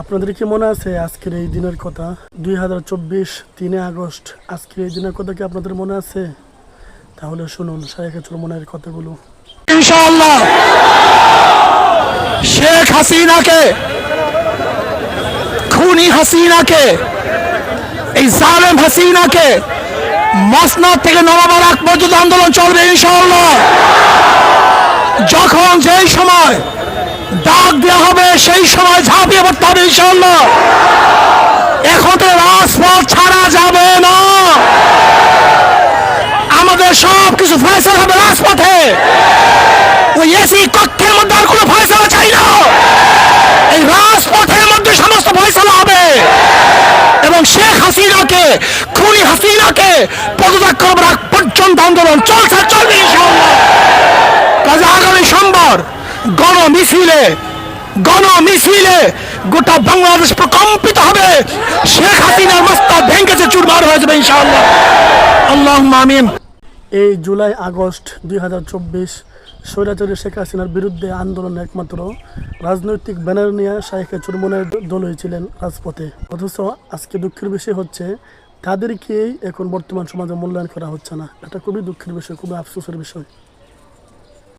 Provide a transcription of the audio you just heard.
আপনাদের কি মনে আছে আজকের এই দিনের কথা? 2024 3 আগস্ট আজকের এই দিনের কথা কি আপনাদের মনে আছে? তাহলে শুনুন শায়েখে চরমনাইয়ের কথাগুলো। ইনশাআল্লাহ শেখ হাসিনাকে, খুনি হাসিনাকে, এই জালেম হাসিনাকে মসনদ থেকে নবাবারাক পর্যন্ত আন্দোলন চলবে ইনশাআল্লাহ। যখন যেই সময় ডাক দেওয়া হবে সেই সময় ঝাঁপিয়ে পড়তে হবে ইনশাআল্লাহ। এখন তো রাজপথ ছাড়া যাবে না, আমাদের সব কিছু ফয়সালা হবে রাজপথে। ওই এসি কক্ষের মধ্যে আর কোনো ফয়সালা চাই না, এই রাজপথের মধ্যে সমস্ত ফয়সালা হবে এবং শেখ হাসিনাকে, খুনি হাসিনাকে পদত্যাগ করার আগ পর্যন্ত আন্দোলন চলবে ইনশাআল্লাহ। কাজে আগামী সোমবার গণমিছিলে গোটা বাংলাদেশ প্রকম্পিত হবে। শেখ হাসিনার মস্তক ভেঙেছে, চুরমার হয়ে যাবে ইনশাআল্লাহ। আল্লাহুম্মা আমিন। এই জুলাই আগস্ট 2024 স্বৈরাচারী শেখ হাসিনার বিরুদ্ধে আন্দোলন একমাত্র রাজনৈতিক ব্যানার নিয়ে শায়েখে চরমনাইয়ের দল হয়েছিলেন রাজপথে। অথচ আজকে দুঃখের বিষয় হচ্ছে তাদেরকেই এখন বর্তমান সমাজে মূল্যায়ন করা হচ্ছে না। এটা খুবই দুঃখের বিষয়, খুবই আফসোসের বিষয়।